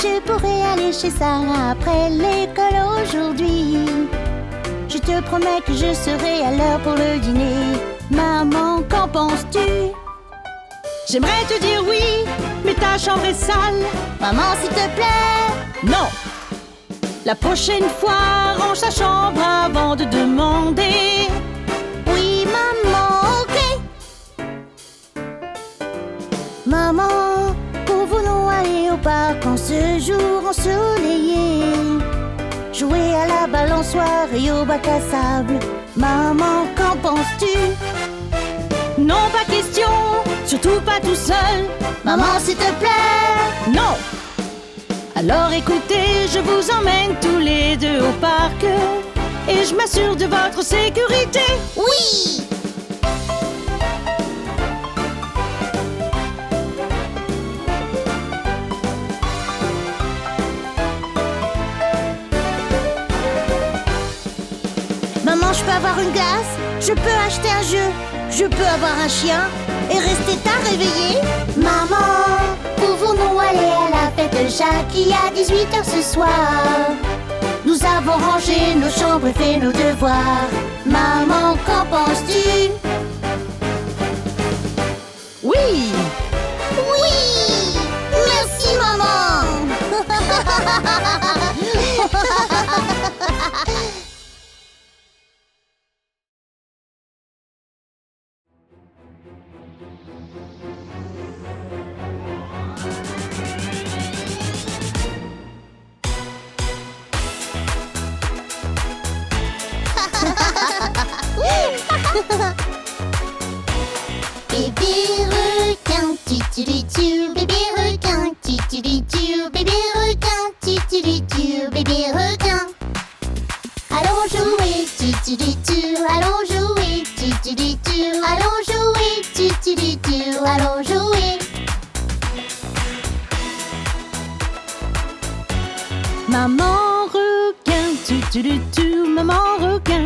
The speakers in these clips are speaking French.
Je pourrais aller chez Sarah après l'école aujourd'hui. Je te promets que je serai à l'heure pour le dîner. Maman, qu'en penses-tu? J'aimerais te dire oui, mais ta chambre est sale. Maman, s'il te plaît. Non. La prochaine fois, range ta chambre avant de demander. Oui, maman, ok. Maman, pouvons-nous aller au parc en ce jour ensoleillé? Jouer à la balançoire et au bac à sable. Maman, qu'en penses-tu? Non, pas question, surtout pas tout seul. Maman, s'il te plaît. Non. Alors écoutez, je vous emmène tous les deux au parc et je m'assure de votre sécurité. Oui. Maman, je peux avoir une glace? Je peux acheter un jeu? Je peux avoir un chien et rester tard réveillé? Maman, pouvons-nous aller à la fête de Jackie à 18h ce soir? Nous avons rangé nos chambres et fait nos devoirs. Maman, qu'en penses-tu? Oui. Oui! Merci, maman! Bébé requin, tu, bébé requin, tu, bébé requin, tu, bébé requin. Allons jouer, tu, allons jouer, tu, allons jouer, tu, allons jouer. Maman requin, maman requin,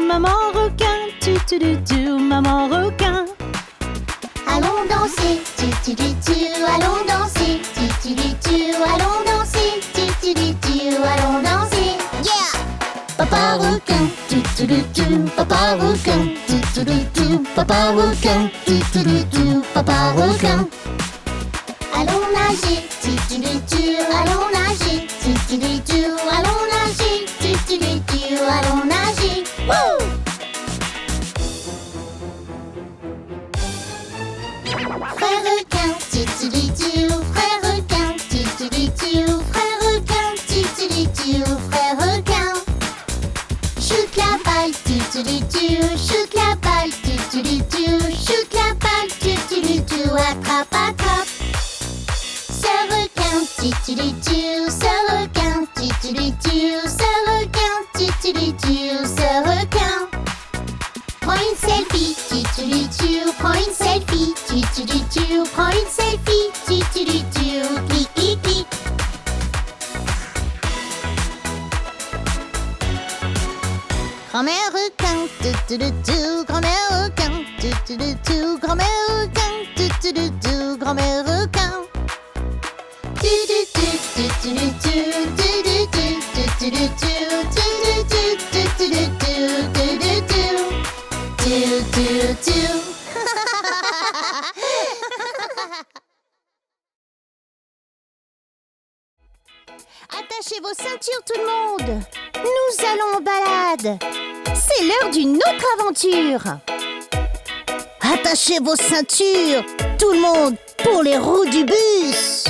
maman requin, maman requin. Allons danser, allons danser, allons danser, allons danser. Yeah! Papa requin, papa requin, papa requin, papa requin. Allons nager, allons nager, allons nager, allons nager. Wouh! Frère requin, frère requin, frère requin, frère requin. Shoot la balle, shoot la balle, shoot la balle, attrape, attrape. Sœur requin, sœur requin, sœur requin, sœur requin. Prends une selfie, prends une selfie, prends une selfie, clic, clic, clic. Grand-mère requin, grand-mère requin, grand-mère requin, grand-mère requin. Attachez vos ceintures tout le monde. Nous allons en balade. C'est l'heure d'une autre aventure. Attachez vos ceintures tout le monde pour les roues du bus.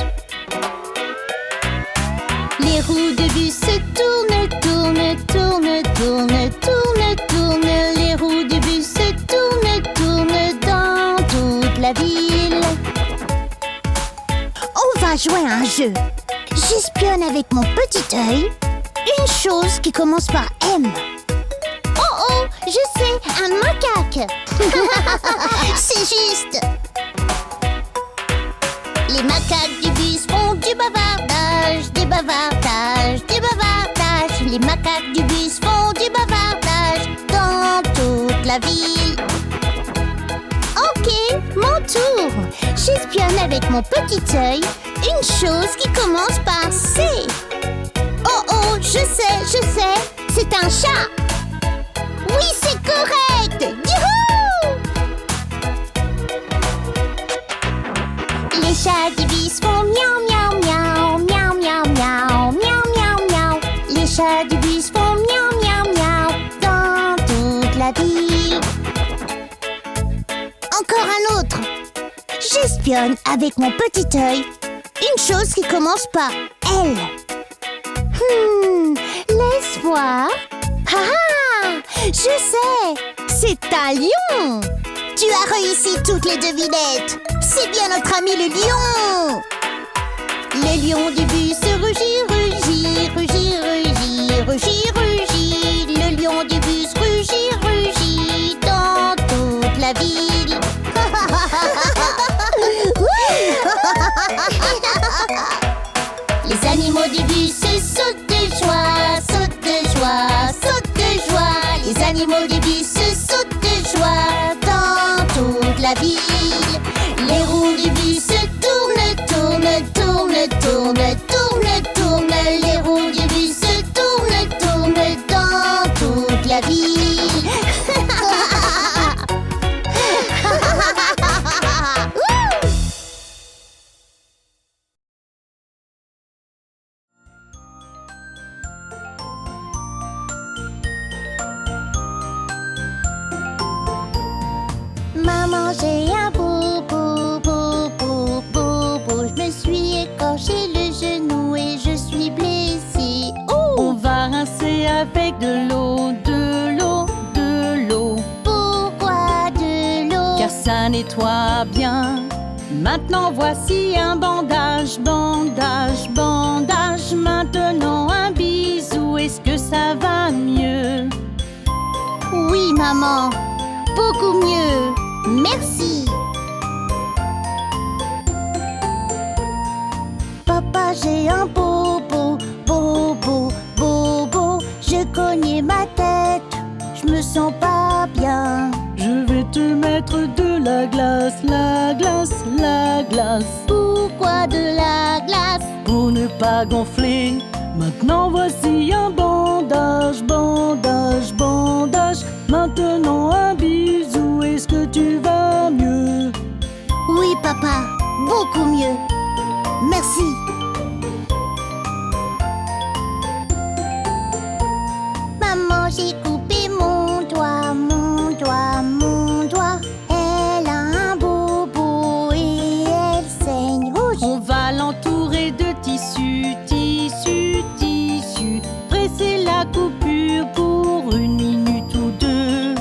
Les roues de bus se tournent, tournent, tournent, tournent, tournent, tournent. Les roues du bus se tournent, tournent dans toute la ville. On va jouer à un jeu. J'espionne avec mon petit œil une chose qui commence par M. Oh oh, je sais, un macaque. C'est juste. Les macaques du bus font du bavardage, du bavardage, du bavardage. Les macaques du bus font du bavardage dans toute la ville. Ok, mon tour. J'espionne avec mon petit œil Une chose qui commence par C. Oh oh, je sais, c'est un chat. Oui, c'est correct. Youhou! Les chats du bus font miaou miaou miaou, miaou miaou miaou, miaou miaou miaou. Les chats du bus font miaou miaou miaou dans toute la ville. Encore un autre. J'espionne avec mon petit œil une chose qui commence par L. Laisse voir. Ah, je sais, c'est un lion. Tu as réussi toutes les devinettes. C'est bien notre ami le lion. Le lion du bus rugit, rugit, rugit, rugit, rugit, rugit. Le lion du bus rugit, rugit dans toute la ville. Les animaux du bus sautent de joie, sautent de joie, sautent de joie. Les animaux du bus sautent de joie dans toute la ville. Les roues du bus tournent, tournent, tournent, tournent, tournent, tournent. Les roues du bus tournent, tournent dans toute la ville. Maman, j'ai un boubou, boubou, boubou. Je me suis écorché le genou et je suis blessée. On va rincer avec de l'eau, de l'eau, de l'eau. Pourquoi de l'eau? Car ça nettoie bien. Maintenant voici un bandage, bandage, bandage. Maintenant un bisou, est-ce que ça va mieux? Oui, maman, beaucoup mieux. Merci. Papa, j'ai un bobo, bobo, bobo. Je cognais ma tête, je me sens pas bien. Je vais te mettre de la glace, la glace, la glace. Pourquoi de la glace? Pour ne pas gonfler. Maintenant voici un bandage, bandage, bandage. Maintenant un bisou, est-ce que tu vas mieux? Oui, papa, beaucoup mieux. Merci. Maman, j'ai coupé mon doigt, mon doigt, mon doigt. Elle a un bobo et elle saigne rouge. On va l'entourer de tissu, tissu, tissu. Presser la coupure pour 1 minute ou 2.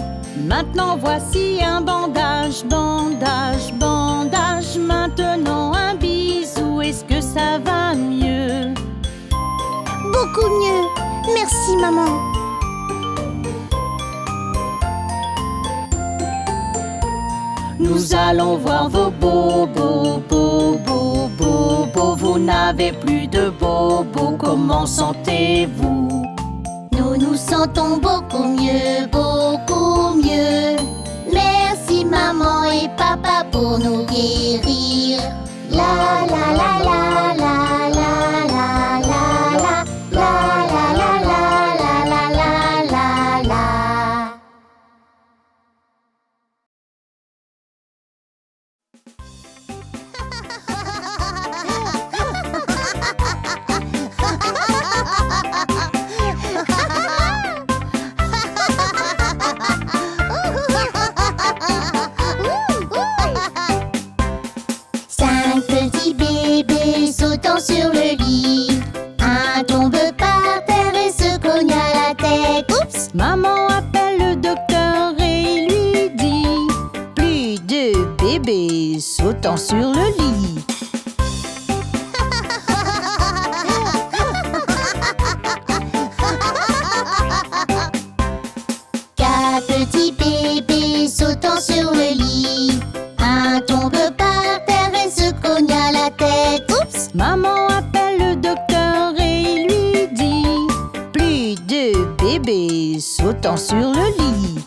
Maintenant voici un bandage, bandage, bandage. Maintenant un bisou, est-ce que ça va mieux? Beaucoup mieux. Merci, maman. Nous allons voir vos bobos, bobos, bobos. Vous n'avez plus de bobos, comment sentez-vous? Nous nous sentons beaucoup mieux, beaucoup mieux. Merci maman et papa pour nous guérir. La la la la la la la la la la la la la la la la la. Sur le lit, un tombe par terre et se cogne à la tête. Oups! Maman appelle le docteur et lui dit: plus de bébés sautant sur le lit. 4 petits bébés sautant sur le lit, un tombe par terre et se cogne à la tête. Oups! Maman appelle le docteur et lui dit: plus de bébés sautant sur le lit.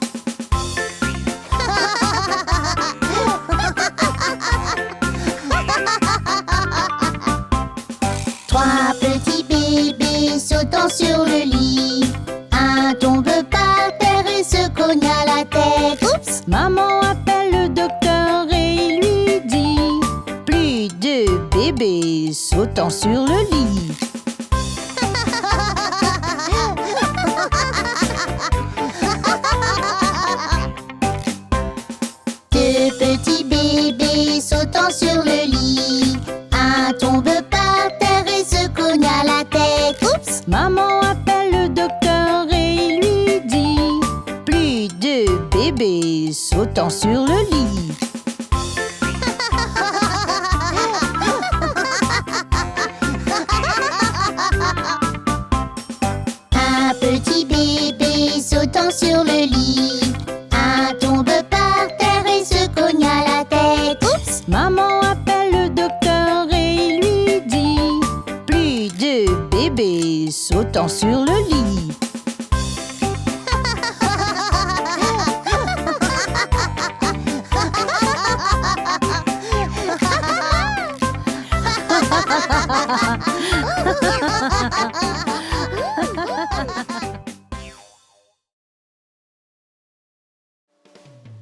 tête. Oups! Maman appelle le docteur et lui dit: plus de bébés sautant sur le lit. Deux petits bébés sautant sur le lit. Un tombe par terre et se cogne à la tête. Oups! Maman appelle le docteur et lui dit: plus de bébés sautant sur le lit. Un petit bébé sautant sur le lit. Un tombe par terre et se cogne à la tête. Oups! Maman appelle le docteur et lui dit: plus de bébés sautant sur le lit.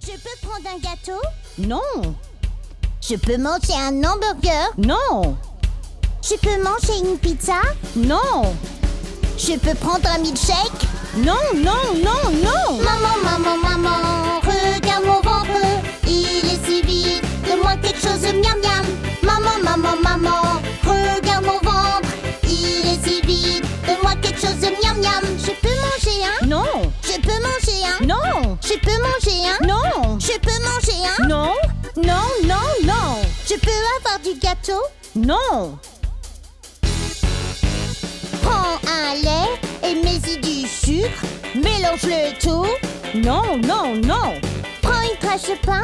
Je peux prendre un gâteau? Non, Je peux manger un hamburger? non, Je peux manger une pizza? non, Je peux prendre un milkshake? non, non, non, non. Maman, maman, maman, regarde mon ventre, il est si vide, donne-moi quelque chose, miam miam. Maman, maman, maman, regarde mon ventre, il est si vide, donne-moi quelque chose, miam miam. Je peux manger un? Non, Je peux manger un? non, Je peux manger un? non, Je peux manger un? non, non, non, non, Je peux avoir du gâteau? non. Prends un lait et mets-y du sucre, mélange le tout. Non, non, non, Prends une tranche de pain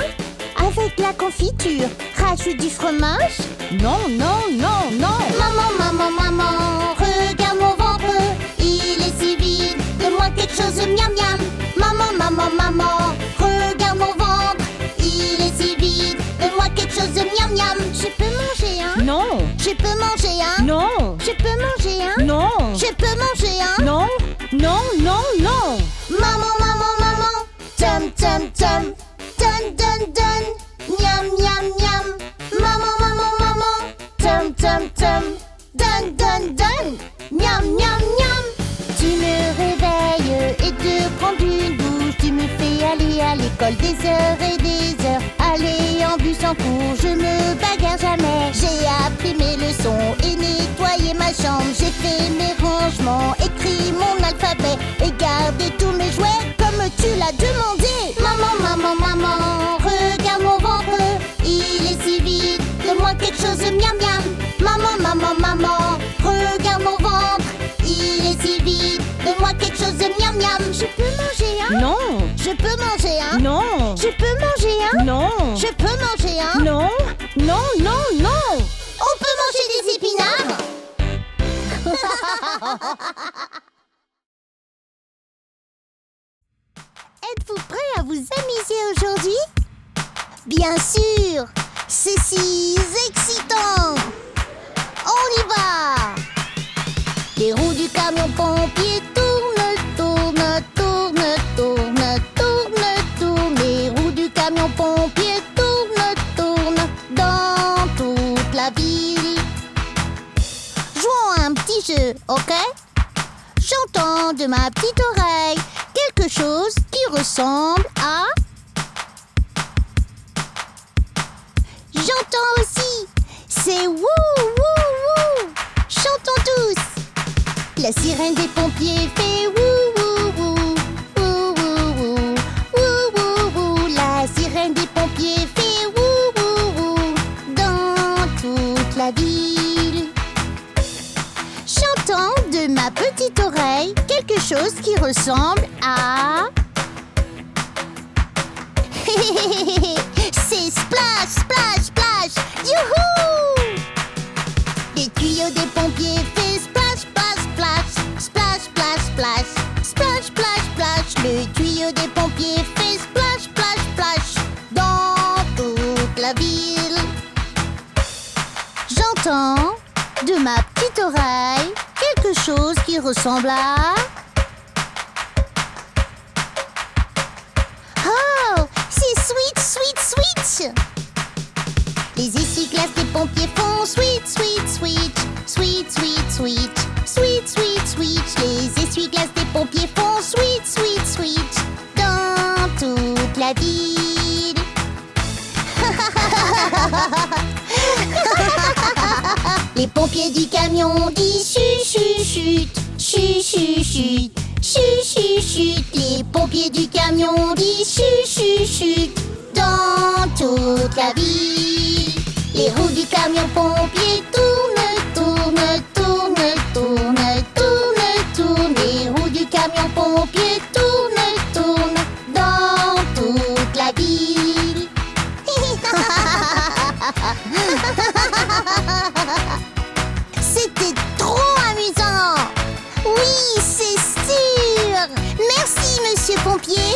avec la confiture, rajoute du fromage. non, non, non, non. Maman, maman, maman, regarde mon ventre, il est si vide, donne-moi quelque chose, miam miam. Maman, maman, maman, regarde mon ventre, il est si vide, donne-moi quelque chose, miam miam. Je peux manger un? Non, Je peux manger un? non, Je peux manger un? non, Je peux manger un? non, non, non, non. Maman, maman, maman, tum tum tum, dun dun dun, miam miam miam. Maman, maman, maman, tum tum tum, dun dun dun, miam miam miam. Tu me réveilles et te prends une douche, tu me fais aller à l'école des heures et des heures. Aller en bus en cours, je me bagarre jamais. J'ai appris mes leçons et nettoyé ma chambre. J'ai fait mes rangements, écrit mon alphabet et gardé tous mes jouets comme tu l'as demandé. Maman, maman, maman, regarde mon ventre, il est si vide, donne-moi quelque chose, miam miam. Maman, maman, maman, regarde mon ventre, il est si vide, donne-moi quelque chose, miam miam. Je peux manger un? Non, Je peux manger un? non, Je peux manger un? non, Je peux manger un? non, non, non, non. On peut manger des épinards? Êtes-vous prêts à vous amuser aujourd'hui? Bien sûr! C'est si excitant! On y va! Les roues du camion pompier tournent, tournent, tournent, tournent, tournent, tournent. Les roues du camion pompier tournent, tournent dans toute la ville. Jouons à un petit jeu, ok? J'entends de ma petite oreille quelque chose qui ressemble à... J'entends aussi, c'est wouh, wouh, wouh. Chantons tous. La sirène des pompiers fait wouh, wouh, wouh, wouh, wouh, wouh, wouh, wouh. La sirène des pompiers fait wouh, wouh, wouh dans toute la ville. J'entends de ma petite oreille quelque chose qui ressemble à... C'est splash, splash, splash. Youhou! Les tuyaux des pompiers fait splash, splash, splash, splash, splash, splash, splash, splash, splash. Le tuyau des pompiers fait splash, splash, splash dans toute la ville. J'entends de ma petite oreille quelque chose qui ressemble à... Ah! pompiers font sweet, sweet, sweet, sweet, sweet, sweet, sweet, sweet, sweet. Les essuie-glaces des pompiers font sweet, sweet, sweet dans toute la ville. Les pompiers du camion disent chut, chut, chut, chut, chut, chut, chut, chut, chut. Les pompiers du camion disent chut, chut, chut dans toute la ville. Les roues du camion pompier tournent, tournent, tournent, tournent, tournent, tournent. Les roues du camion pompier tournent, tournent dans toute la ville. C'était trop amusant. Oui, c'est sûr. Merci, monsieur pompier.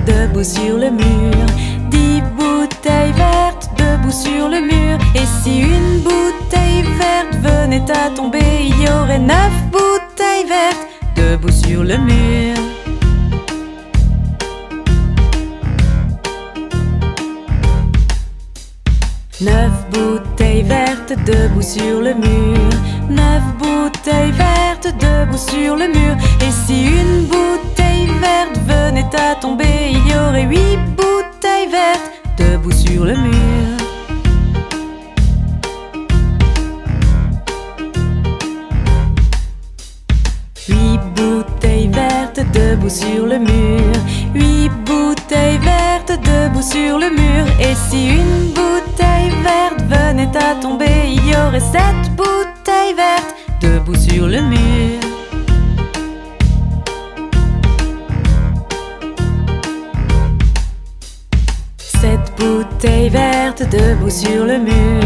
Debout sur le mur, 10 bouteilles vertes debout sur le mur. Et si une bouteille verte venait à tomber, il y aurait 9 bouteilles vertes debout sur le mur. Neuf bouteilles vertes debout sur le mur, 9 bouteilles vertes debout sur le mur. Et si une bouteille verte venait à tomber, il y aurait 8 bouteilles vertes debout sur le mur. Huit bouteilles vertes debout sur le mur, 8 bouteilles vertes debout sur le mur. Et si une bouteille verte venait à tomber, il y aurait 7 bouteilles vertes debout sur le mur. Sept bouteilles vertes debout sur le mur,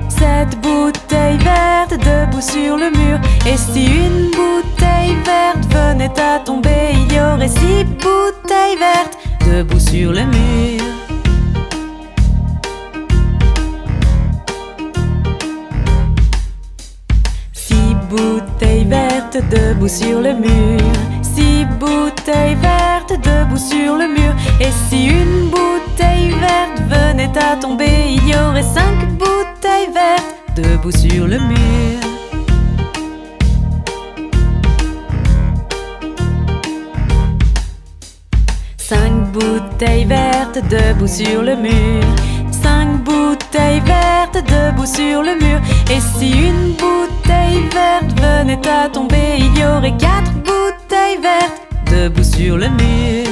7 bouteilles vertes debout sur le mur. Et si une bouteille verte venait à tomber, il y aurait 6 bouteilles vertes debout sur le mur. Bouteilles vertes debout sur le mur, 6 bouteilles vertes debout sur le mur. Et si une bouteille verte venait à tomber, il y aurait 5 bouteilles vertes debout sur le mur. Cinq bouteilles vertes debout sur le mur, 5 bouteilles vertes debout sur le mur. Et si une bouteille verte venait à tomber, il y aurait 4 bouteilles vertes debout sur le mur.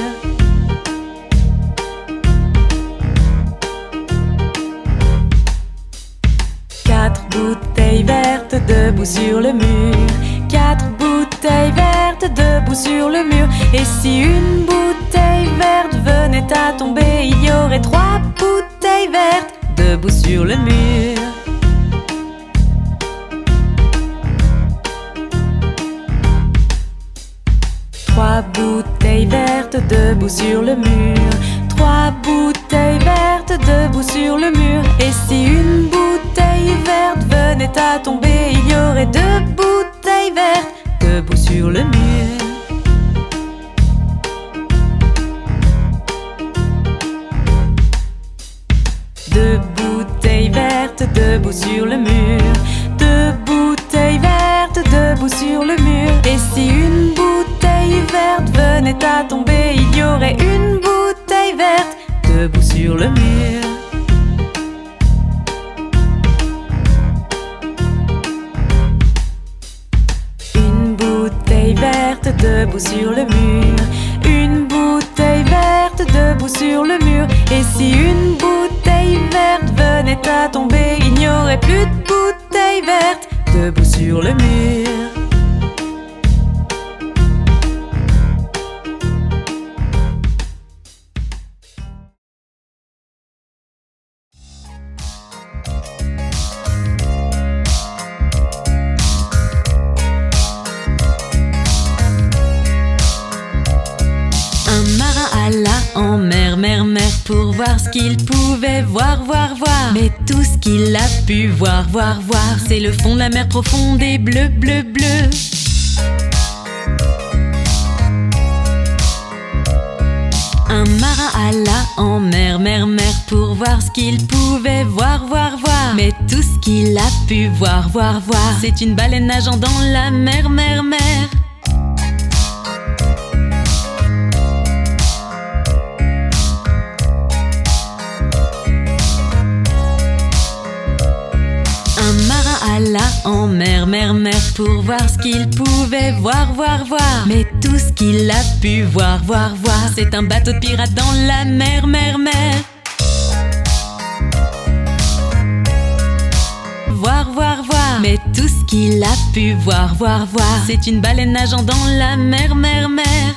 Quatre bouteilles vertes debout sur le mur, 4 bouteilles vertes debout sur le mur. Et si une bouteille verte venait à tomber, il y aurait 3 bouteilles vertes debout sur le mur. Trois bouteilles vertes debout sur le mur, 3 bouteilles vertes debout sur le mur. Et si une bouteille verte venait à tomber, il y aurait 2 bouteilles vertes debout sur le mur. Deux bouteilles vertes debout sur le mur, 2 bouteilles vertes debout sur le mur. Et si une bouteille verte venait à tomber, il y aurait 1 bouteille verte debout sur le mur. Une bouteille verte debout sur le mur, 1 bouteille verte debout sur le mur. Et si une bouteille verte venait à tomber, il n'y aurait plus de bouteille verte debout sur le mur. marin alla en mer, mer, mer pour voir ce qu'il pouvait voir, voir, voir. Mais tout ce qu'il a pu voir, voir, voir, c'est le fond de la mer profonde et bleu, bleu, bleu. Un marin alla en mer, mer, mer pour voir ce qu'il pouvait voir, voir, voir. Mais tout ce qu'il a pu voir, voir, voir, c'est une baleine nageant dans la mer, mer, mer. Un marin alla en mer, mer, mer pour voir ce qu'il pouvait voir, voir, voir. Mais tout ce qu'il a pu voir, voir, voir, c'est un bateau de pirate dans la mer, mer, mer. Voir, voir, voir. Mais tout ce qu'il a pu voir, voir, voir, c'est une baleine nageant dans la mer, mer, mer.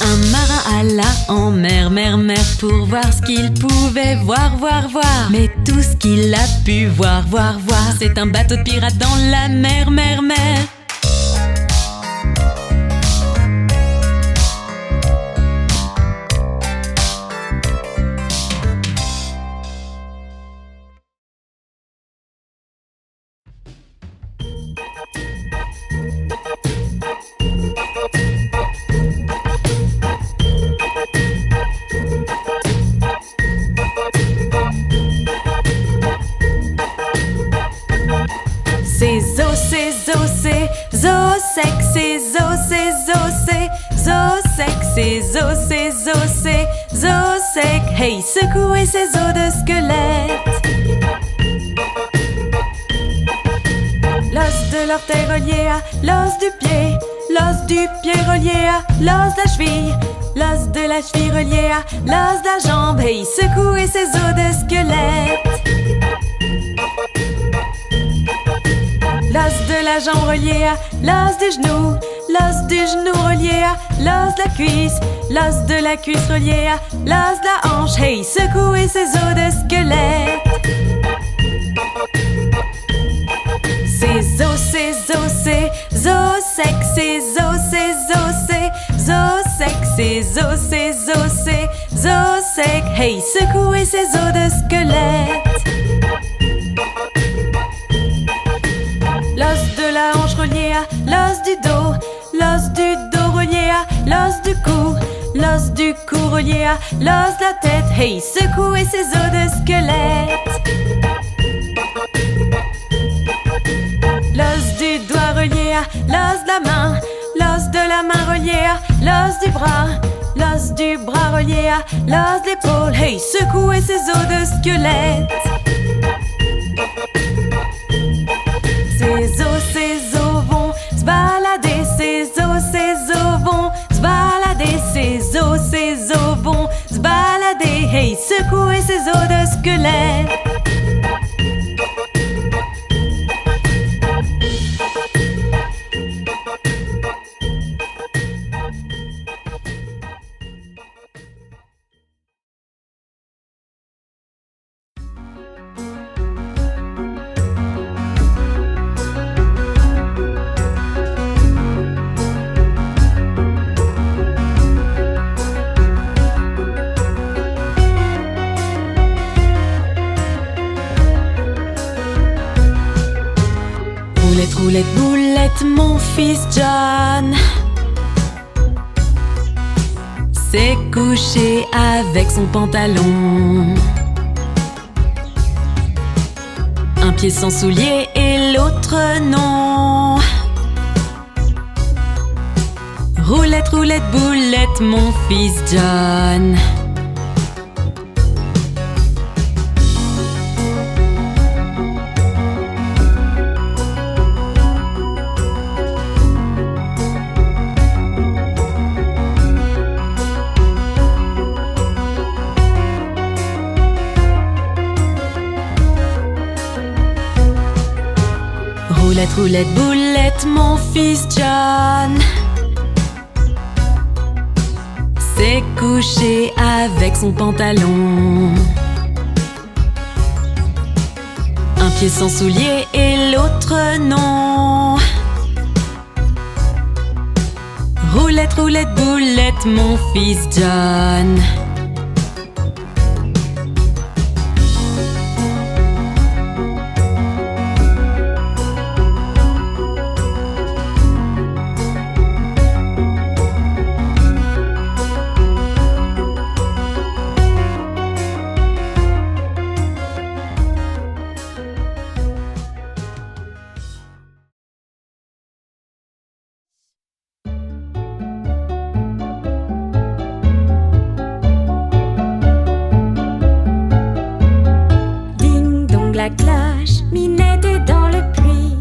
Un marin alla en mer, mer, mer pour voir ce qu'il pouvait voir, voir, voir. Mais tout ce qu'il a pu voir, voir, voir, c'est un bateau de pirate dans la mer, mer, mer. Zo sec, hey, secouez ses os de squelette. L'os de l'orteil relié à l'os du pied relié à l'os de la cheville, l'os de la cheville relié à l'os de la jambe, hey, secouez ses os de squelette. L'os de la jambe relié à l'os du genou, l'os du genou relié à l'os de la cuisse, l'os de la cuisse relié à l'os de la hanche, hey, secouez ses os de squelette. Ses os sec, ses os sec, hey, secouez ses os de squelette. L'os de la hanche relié à l'os du dos, l'os du dos relié à l'os du cou, l'os du cou relié à l'os de la tête, hey, secouez ses os de squelette. L'os du doigt relié à l'os de la main, l'os de la main relié à l'os du bras, l'os du bras relié à l'os de l'épaule, hey, secouez ses os de squelette. Ses os vont se balader, ses os vont se balader, ses os vont se balader, hey, secouez ses os de squelette. Roulette, roulette, boulette, mon fils John s'est couché avec son pantalon. Un pied sans soulier et l'autre non. Roulette, roulette, boulette, mon fils John. Roulette, roulette, boulette, mon fils John s'est couché avec son pantalon. Un pied sans soulier et l'autre non. Roulette, roulette, boulette, mon fils John. La cloche, Minette est dans le puits.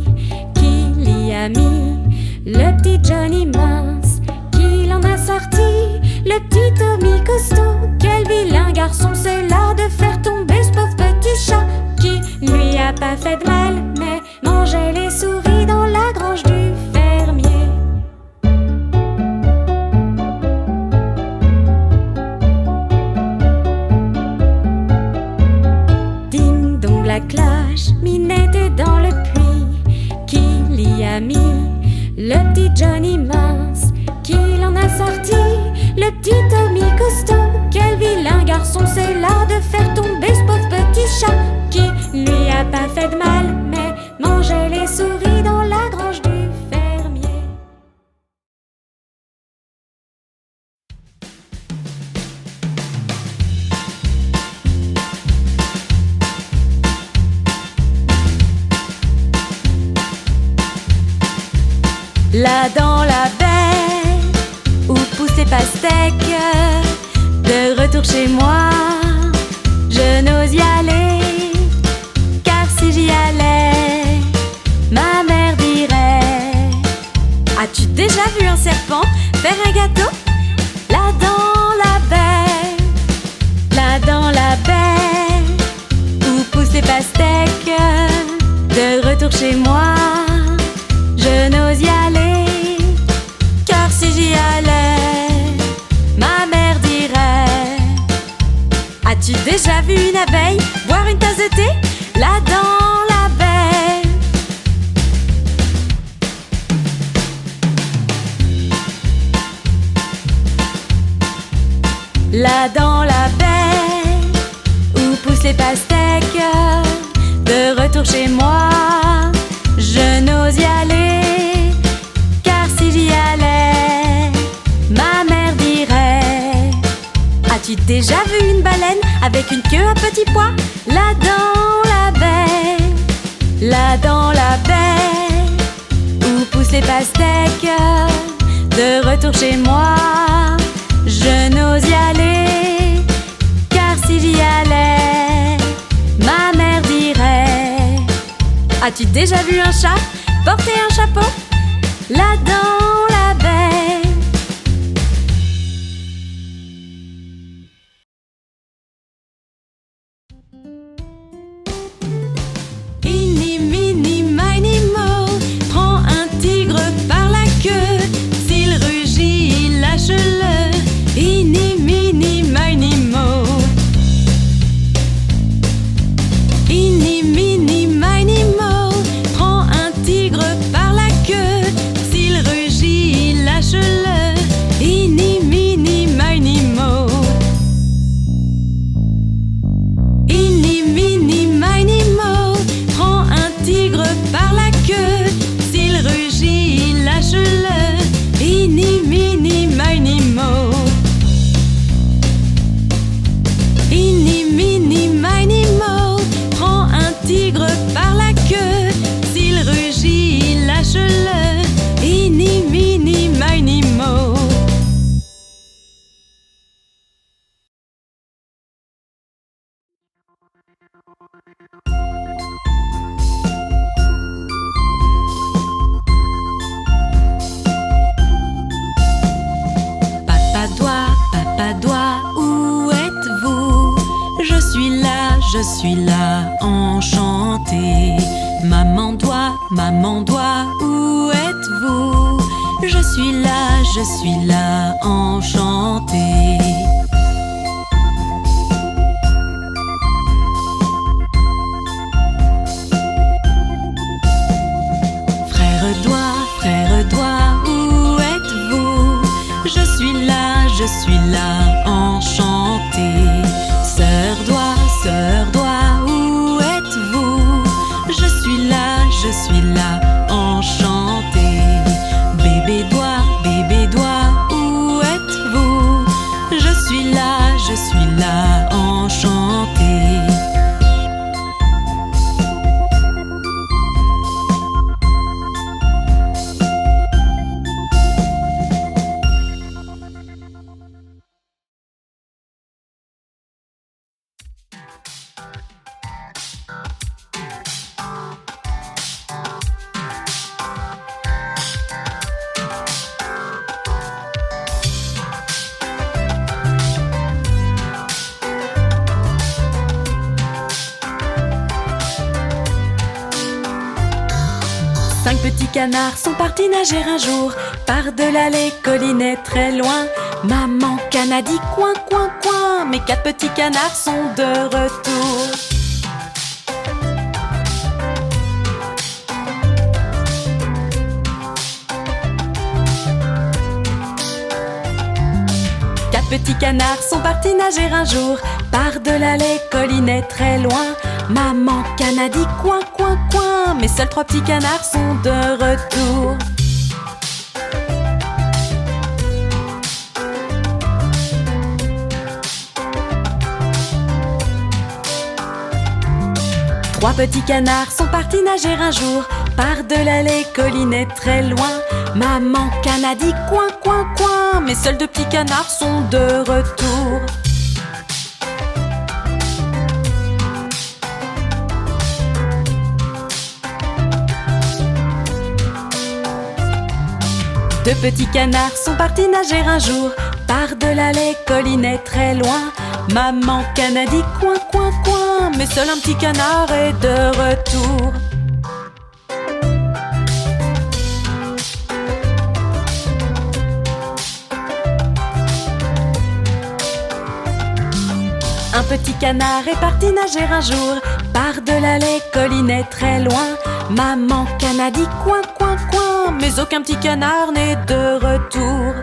Qui l'y a mis? Le petit Johnny mince. Qui l'en a sorti? Le petit Tommy costaud. Quel vilain garçon, c'est là de faire tomber ce pauvre petit chat. Qui lui a pas fait de mal, mais mangeait les souris dans la grange du fermier. Ding dong la cloche, Minette est dans le puits. Qui l'y a mis? Le petit Johnny mince. Qui l'en a sorti? Le petit Tommy costaud. Quel vilain garçon, c'est là de faire tomber ce pauvre petit chat. Qui lui a pas fait de mal, mais mangeait les souris dans la grange du fermier. Là dans la baie où poussent les pastèques, de retour chez moi, je n'ose y aller. Car si j'y allais, ma mère dirait: as-tu déjà vu un serpent faire un gâteau? Là dans la baie, là dans la baie où poussent les pastèques, de retour chez moi, je n'ose y aller. Car si j'y allais, ma mère dirait: as-tu déjà vu une abeille boire une tasse de thé? Là dans la baie. Là dans la baie où poussent les pastèques, de retour chez moi, je n'ose y aller. Car si j'y allais, ma mère dirait: as-tu déjà vu une baleine avec une queue à petits pois? Là dans la baie, là dans la baie où poussent les pastèques, de retour chez moi, je n'ose y aller. Car si j'y allais, ma mère dirait: as-tu déjà vu un chat porter un chapeau? Là dans la baie. Inni, mini, miny, mo, prends un tigre par la queue. S'il rugit, lâche-le. Inni, mini, miny, mo. Inni, mini, miny, mo, prends un tigre par la queue. S'il rugit, lâche-le. Inni, mini, miny, mo. Inni, mini, miny, mo, prends un tigre par la queue. S'il rugit, lâche-le. Inni, mini, miny, mo. Inni, mini, miny, mo, prends un tigre par la queue. S'il rugit, lâche-le. Inni, mini, miny, mo. Papa doigt, où êtes-vous? Je suis là, enchantée. Maman doigt, où êtes-vous? Je suis là, enchantée. 5 petits canards sont partis nager un jour par-delà les collines très loin. Maman canne a dit coin, coin, coin, mais 4 petits canards sont de retour. Petits canards sont partis nager un jour par-delà les collines très loin. Maman canne a dit coin, coin, coin, mais seuls 3 petits canards sont de retour. Trois petits canards sont partis nager un jour par-delà les collines très loin. Maman canne a dit coin, coin, coin, mais seuls 2 petits canards sont de retour. Deux petits canards sont partis nager un jour par-delà les collines très loin. Maman canne a dit coin, coin, coin, mais seul un petit canard est de retour. Un petit canard est parti nager un jour par-delà les collines très loin. Maman canne a dit coin, coin, coin, mais aucun petit canard n'est de retour.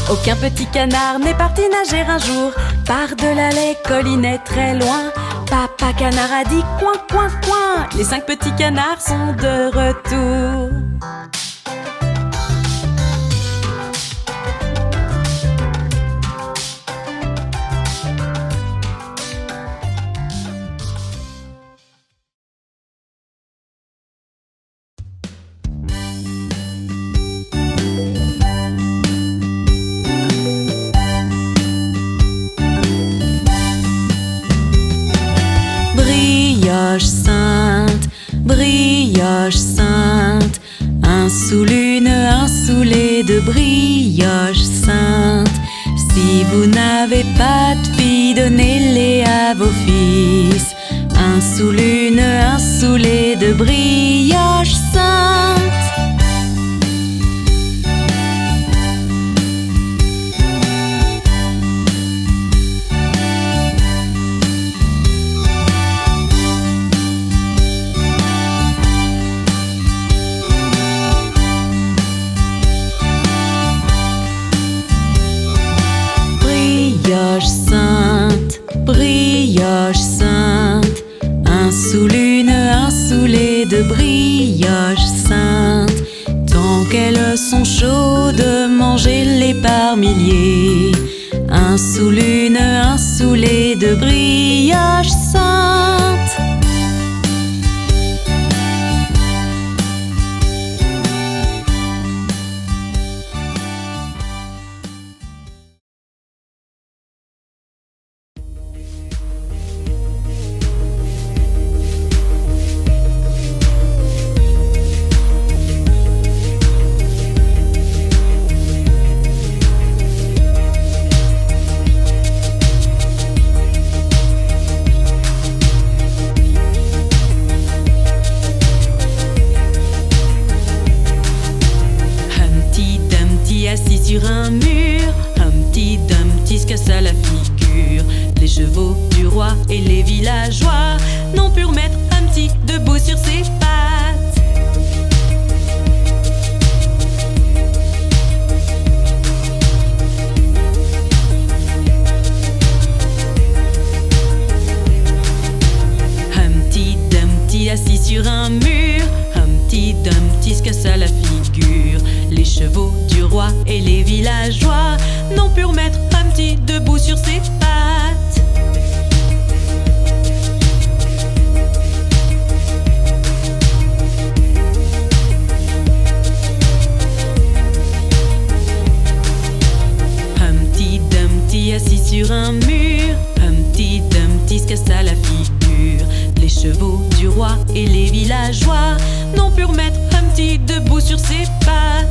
Aucun petit canard n'est parti nager un jour par-delà les collines très loin. Papa canard a dit coin, coin, coin, les 5 petits canards sont de retour. Brioche sainte, un sous l'une, un sous les deux, brioche sainte. Si vous n'avez pas de filles, donnez-les à vos fils. Un sous l'une, un sous les deux, brioche sainte. Brioche sainte, un sous l'une, un sous les deux, brioche sainte. Tant qu'elles sont chaudes, mangez-les par milliers. Un sous l'une, un sous les deux, brioche sainte. Sur un mur, Humpty Dumpty se cassa la figure. Les chevaux du roi et les villageois n'ont pu remettre Humpty debout sur ses pattes. Humpty Dumpty assis sur un mur, Humpty Dumpty se cassa la figure. Les chevaux du roi et les villageois n'ont pu remettre Humpty debout sur ses pattes. Humpty Dumpty assis sur un mur, Humpty Dumpty se cassa la figure. Les chevaux du roi et les villageois n'ont pu remettre Humpty debout sur ses pattes.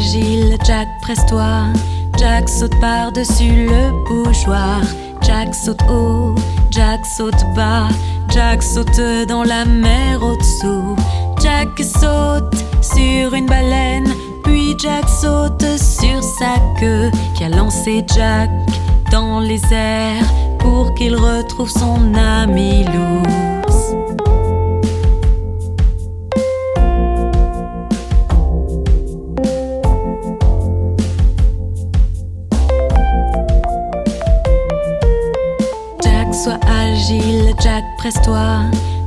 agile, Jack, presse-toi. Jack saute par-dessus le bougeoir. Jack saute haut, Jack saute bas. Jack saute dans la mer au-dessous. Jack saute sur une baleine. Puis Jack saute sur sa queue qui a lancé Jack dans les airs pour qu'il retrouve son ami l'ours. Jack, sois agile, Jack, presse-toi.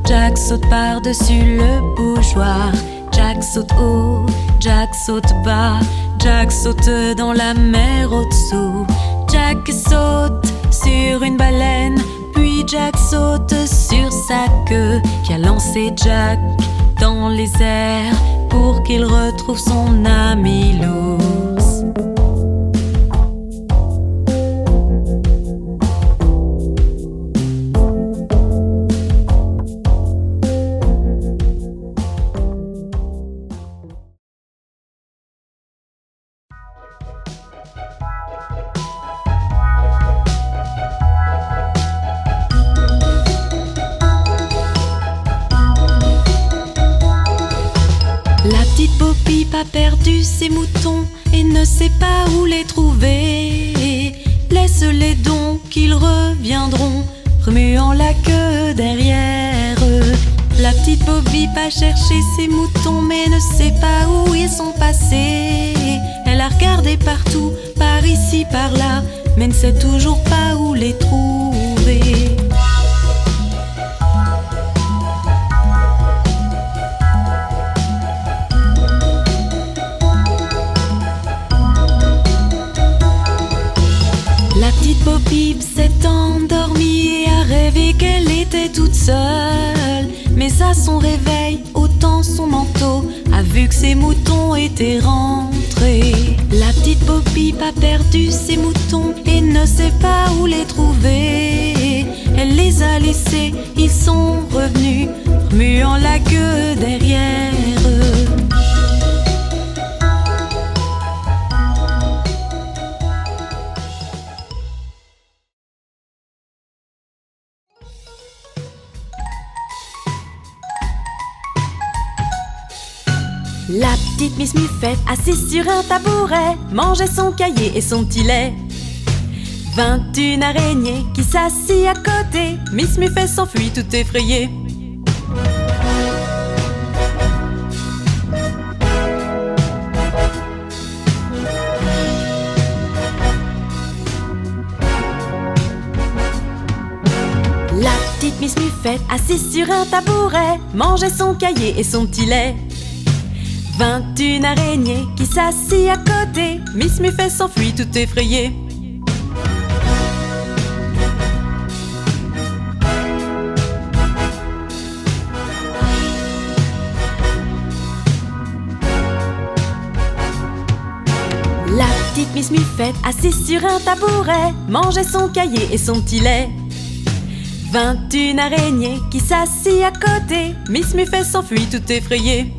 Jack saute par-dessus le bougeoir. Jack saute haut, Jack saute bas. Jack saute dans la mer au-dessous. Jack saute sur une baleine. Puis Jack saute sur sa queue qui a lancé Jack dans les airs pour qu'il retrouve son ami l'ours. La petite Poppy a perdu ses moutons et ne sait pas où les trouver. Laisse-les donc, ils reviendront, remuant la queue derrière eux. La petite Poppy a cherché ses moutons mais ne sait pas où ils sont passés. Elle a regardé partout, par ici, par là, mais ne sait toujours pas où les trouver. La petite Poppy s'est endormie et a rêvé qu'elle était toute seule. Mais à son réveil, ôtant son manteau, a vu que ses moutons étaient rentrés. La petite Poppy a perdu ses moutons et ne sait pas où les trouver. Elle les a laissés, ils sont revenus, remuant la queue derrière eux. La petite Miss Muffet, assise sur un tabouret, mangeait son cahier et son petit lait. Vint une araignée qui s'assit à côté. Miss Muffet s'enfuit tout effrayée. La petite Miss Muffet, assise sur un tabouret, mangeait son cahier et son petit lait. Vint une araignée qui s'assit à côté. Miss Muffet s'enfuit tout effrayée. La petite Miss Muffet, assise sur un tabouret, mangeait son cahier et son petit lait. Vint une araignée qui s'assit à côté. Miss Muffet s'enfuit tout effrayée.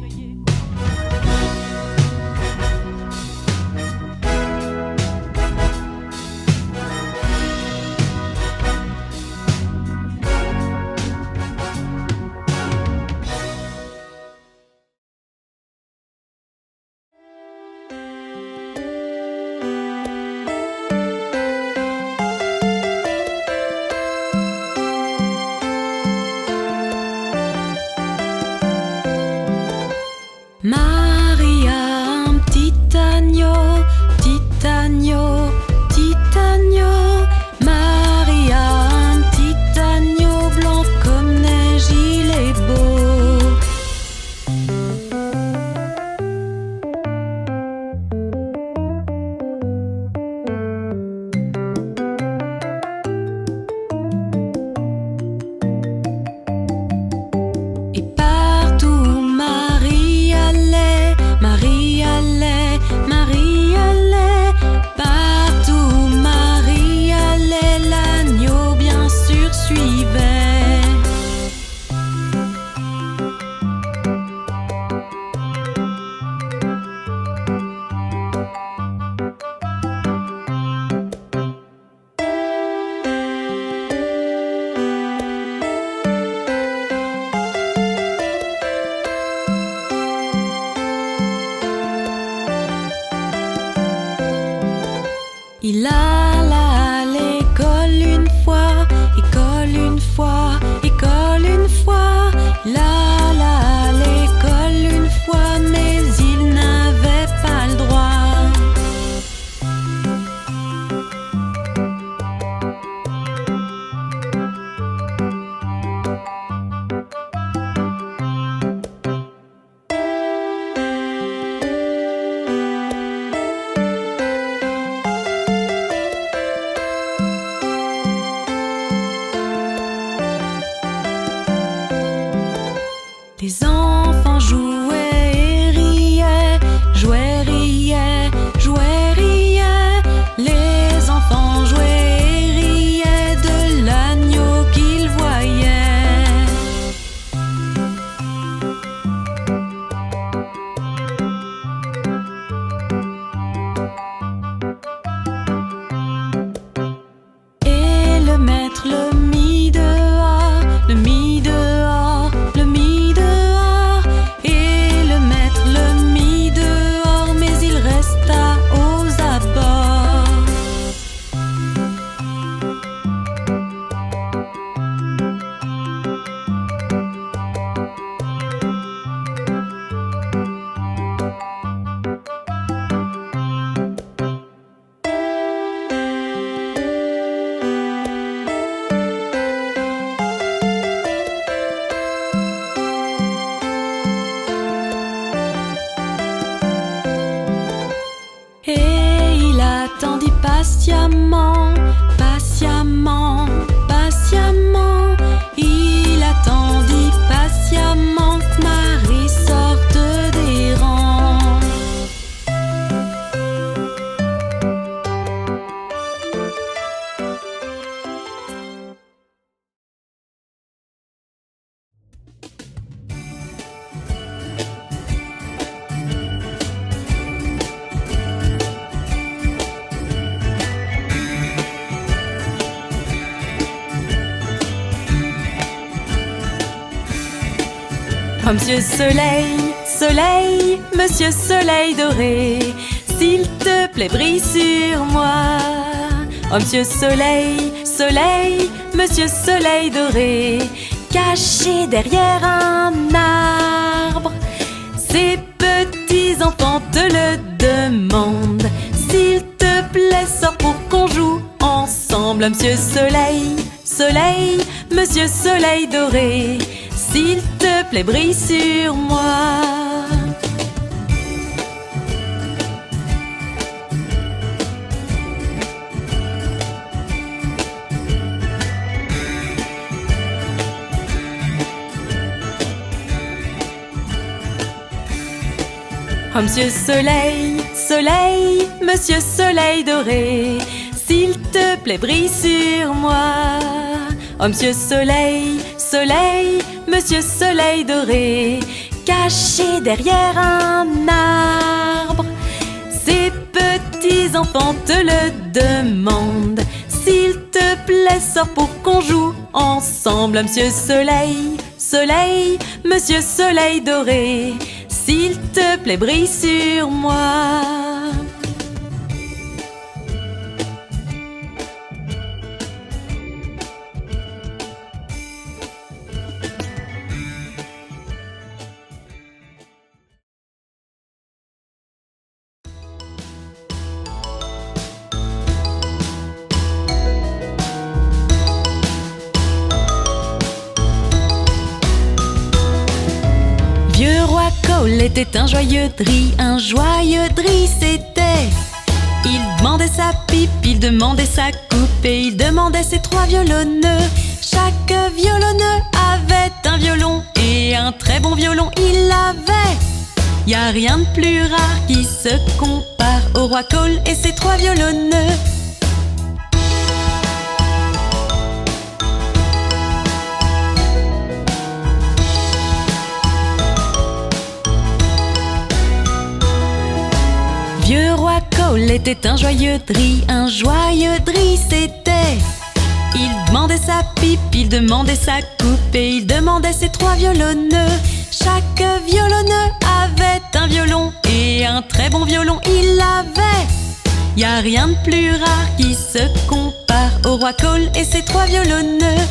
Les enfants jouaient et riaient, jouaient, riaient, jouaient, riaient. Les enfants jouaient et riaient de l'agneau qu'ils voyaient. Et le maître le mit dehors, le mit dehors, le mit dehors. Et le maître le mit dehors, mais il resta aux abords. Et il attendit patiemment, patiemment, patiemment. Il attendit patiemment que Marie sorte des rangs. Oh Monsieur Soleil, Soleil, Monsieur Soleil doré, s'il te plaît brille sur moi. Oh Monsieur Soleil, Soleil, Monsieur Soleil doré, caché derrière un arbre. Ces petits enfants te le demandent, s'il te plaît sors pour qu'on joue ensemble. Oh Monsieur Soleil, Soleil, Monsieur Soleil doré, s'il te plaît brille sur moi. Oh Monsieur Soleil, Soleil, Monsieur Soleil doré, s'il te plaît brille sur moi. Oh Monsieur Soleil, Soleil, Monsieur Soleil doré, caché derrière un arbre. Ces petits enfants te le demandent, s'il te plaît sors pour qu'on joue ensemble. Oh Monsieur Soleil, Soleil, Monsieur Soleil doré, s'il te plaît brille sur moi. Vieux roi Cole était un joyeux dri c'était. Il demandait sa pipe, il demandait sa coupe et il demandait ses 3 violonneux. Chaque violonneux avait un violon et un très bon violon il avait. Y a rien de plus rare qui se compare au roi Cole et ses 3 violonneux. Vieux roi Cole était un joyeux dri c'était. Il demandait sa pipe, il demandait sa coupe et il demandait ses 3 violonneux. Chaque violonneux avait un violon et un très bon violon il avait. Y a rien de plus rare qui se compare au roi Cole et ses 3 violonneux.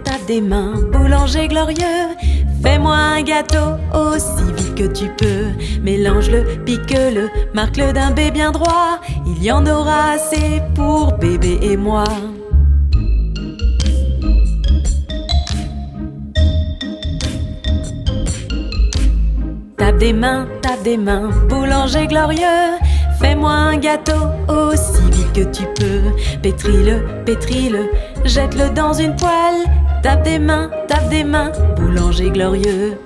Tape des mains, boulanger glorieux, fais-moi un gâteau aussi vite que tu peux. Mélange-le, pique-le, marque-le d'un B bien droit. Il y en aura assez pour bébé et moi. Tape des mains, boulanger glorieux. Fais-moi un gâteau aussi vite que tu peux. Pétris-le, jette-le dans une poêle. Tape des mains, boulanger glorieux.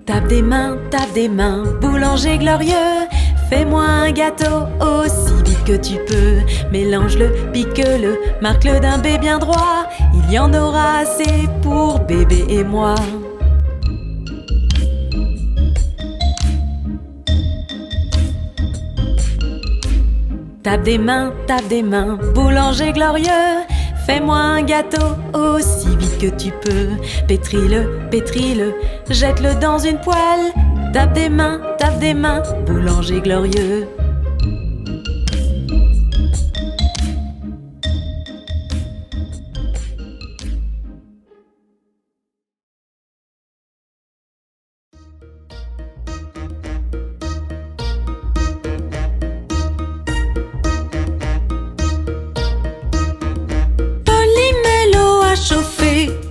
Tape des mains, boulanger glorieux. Fais-moi un gâteau aussi vite que tu peux. Mélange-le, pique-le, marque-le d'un B bien droit. Il y en aura assez pour bébé et moi. Tape des mains, boulanger glorieux. Fais-moi un gâteau aussi vite que tu peux. Pétris-le, jette-le dans une poêle. Tape des mains, boulanger glorieux.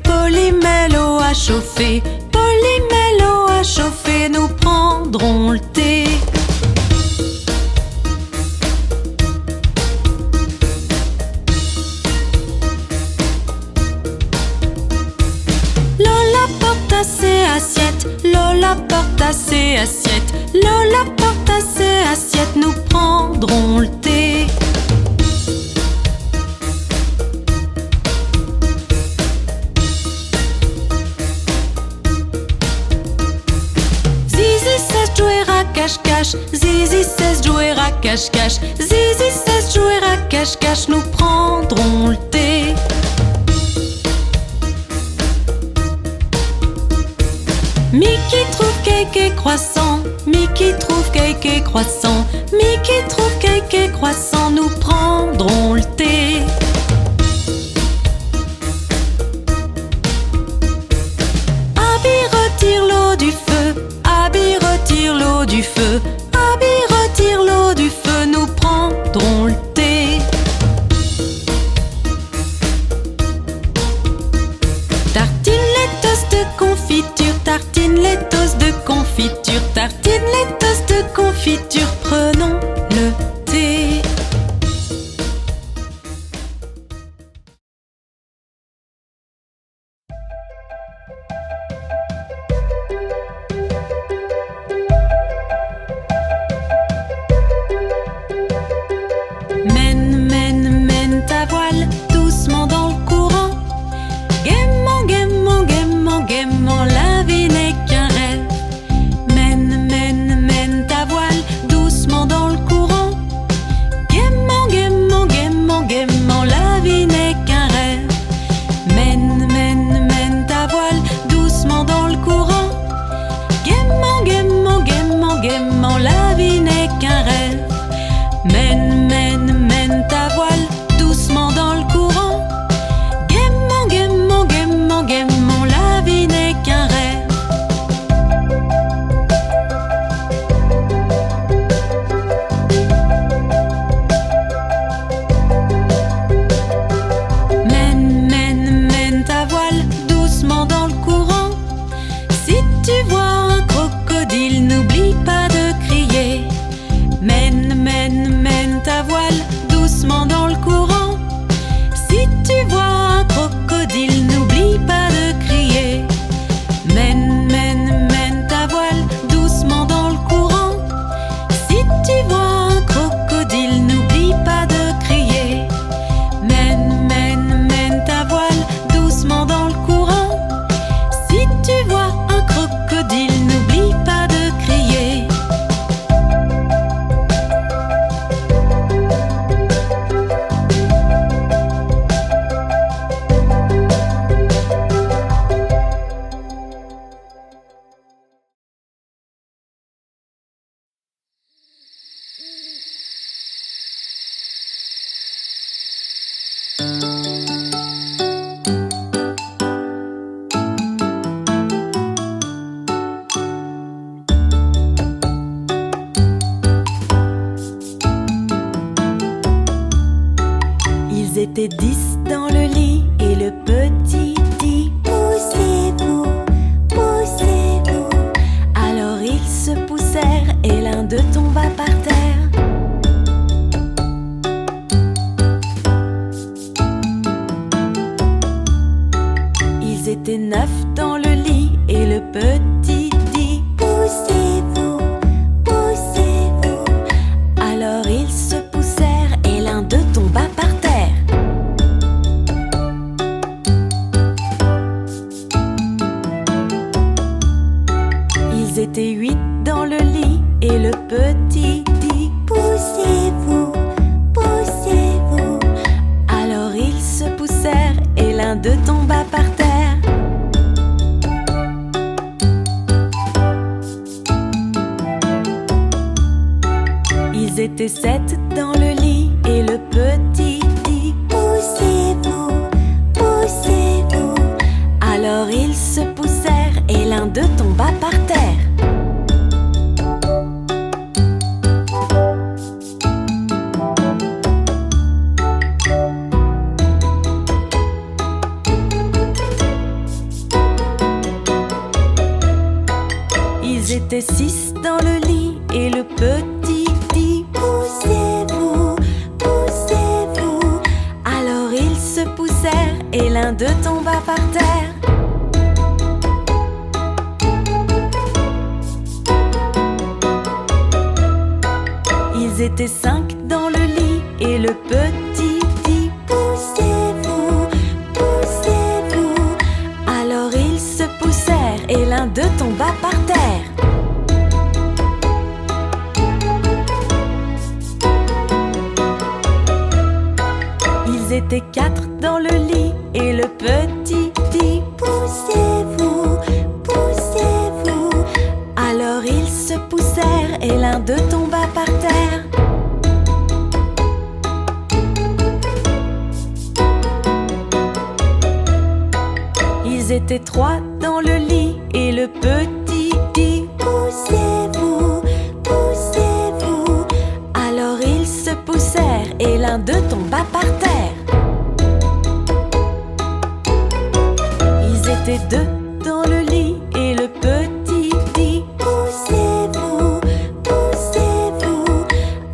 Polymélo à chauffer, Polymélo à chauffer, nous prendrons le thé. Lola porte à ses assiettes, Lola porte à ses assiettes, Lola porte à ses assiettes, nous prendrons le thé. Cache-cache, Zizi cesse jouer à cache-cache, Zizi cesse jouer à cache-cache, nous prendrons le thé. Mickey trouve cake et croissant, Mickey trouve cake et croissant, Mickey trouve cake et croissant, nous prendrons le thé. Abby retire l'eau du feu, Abby retire l'eau du feu, Abby retire l'eau du feu, nous prendrons le thé. Tartine les toasts de confiture, tartine les toasts de confiture, tartine les toasts de confiture, prenons le thé. Mène ta voile doucement dans le courant. Gaiement, gaiement, gaiement, gaiement, la vie n'est qu'un rêve. Mène ta voile doucement dans le courant. Gaiement, gaiement, gaiement, gaiement, la vie n'est qu'un rêve. Mène ta voile doucement étaient 9 dans le lit et le petit dit: Poussez-vous, poussez-vous. Alors ils se poussèrent et l'un d'eux tomba par terre. Ils étaient 8 dans le lit et le petit dit: Poussez-vous, poussez-vous. Alors ils se poussèrent et l'un d'eux tomba par terre. Ils étaient 7 dans le lit et le petit dit: Poussez-vous, poussez-vous. Alors ils se poussèrent et l'un d'eux tomba par terre. Ils étaient 6 dans le lit et le petit dit: Poussez-vous, poussez-vous. Alors ils se poussèrent et l'un d'eux tomba par terre. Ils étaient 5 dans le lit et le petit dit: Poussez-vous, poussez-vous. Alors ils se poussèrent et l'un d'eux tomba par terre. Ils étaient 4 dans le lit et le petit dit: Poussez-vous, poussez-vous. Alors ils se poussèrent et l'un d'eux tomba par terre. Ils étaient 3 dans le lit et le petit dit: Poussez-vous, poussez-vous. Alors ils se poussèrent et l'un d'eux tomba par terre. Ils étaient 2 dans le lit et le petit dit: Poussez-vous, poussez-vous.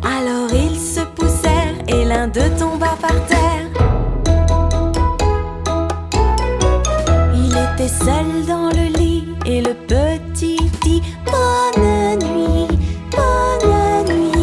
Alors ils se poussèrent et l'un d'eux tomba par terre. Il était seul dans le lit et le petit dit: Bonne nuit, bonne nuit.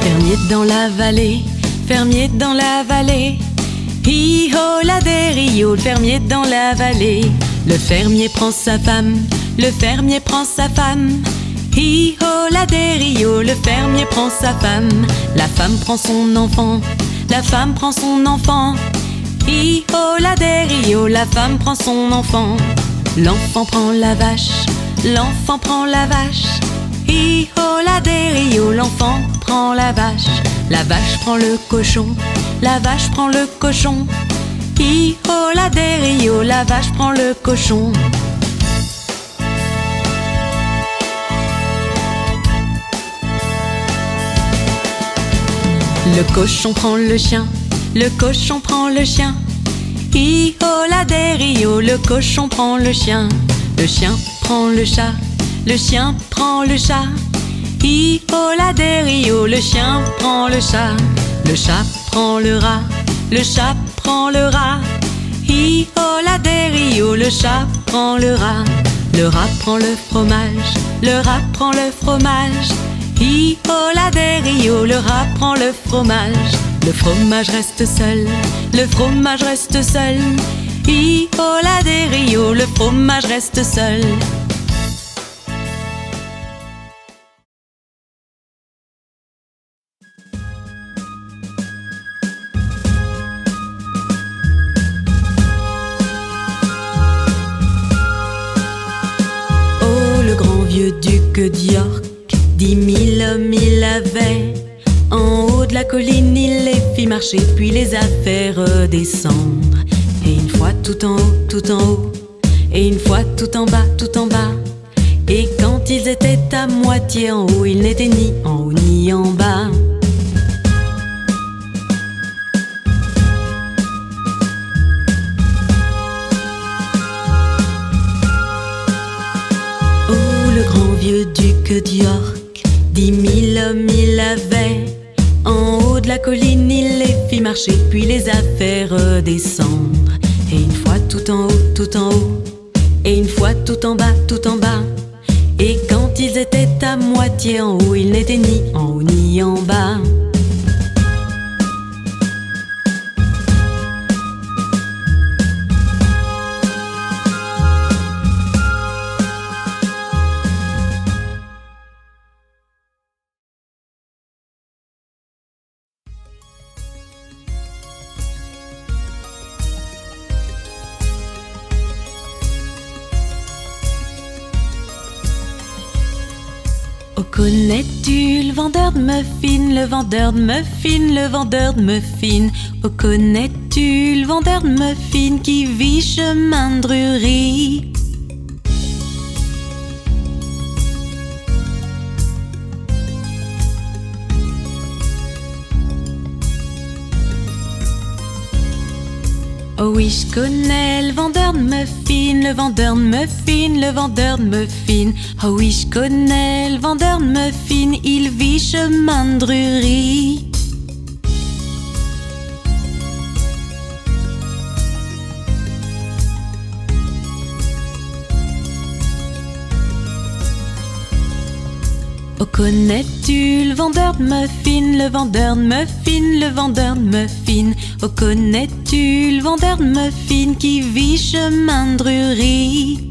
Fermier dans la vallée, fermier dans la vallée. Hi-ho la des Rio, le fermier dans la vallée. Le fermier prend sa femme, le fermier prend sa femme. Hi-ho la des Rio, le fermier prend sa femme. La femme prend son enfant, la femme prend son enfant. Hi-ho la des Rio, la femme prend son enfant. L'enfant prend la vache, l'enfant prend la vache. Hi-ho la des Rio, l'enfant prend la vache. La vache prend le cochon, la vache prend le cochon. Hi-ho la des Rio, la vache prend le cochon. Le cochon prend le chien, le cochon prend le chien. Hi-ho la des Rio, le cochon prend le chien. Le chien prend le chat, le chien prend le chat. Hi-ho la des Rio, le chien prend le chat. Le chat prend le rat, le chat prend le rat. Hi-ho la des Rio, le chat prend le rat. Le rat prend le fromage, le rat prend le fromage. Hi-ho la des Rio, le rat prend le fromage. Le fromage reste seul, le fromage reste seul. Hi-ho la des Rio, le fromage reste seul. Oh, le grand vieux duc d'York, 10 000 hommes il avait. En haut de la colline, il les fit marcher, puis les a fait redescendre. Et une fois tout en haut, tout en haut, et une fois tout en bas, tout en bas. Et quand ils étaient à moitié en haut, ils n'étaient ni en haut ni en bas. que d'York. 10 000 hommes il avait. En haut de la colline, il les fit marcher, puis les a fait redescendre. Et une fois tout en haut, tout en haut. Et une fois tout en bas, tout en bas. Et quand ils étaient à moitié en haut, ils n'étaient ni en haut ni en bas. Oh, connais-tu le vendeur de muffins, le vendeur de muffins, le vendeur de muffins? Oh, connais-tu le vendeur de muffins qui vit chemin de Drury? Oh oui, je connais le vendeur de muffins, le vendeur de muffins, le vendeur de muffins. Oh oui, je connais le vendeur de muffins, il vit chemin de Drury. Oh, connais-tu le vendeur de muffins, le vendeur de muffins, le vendeur de muffins? Oh, connais-tu le vendeur de muffins qui vit chemin de Drury?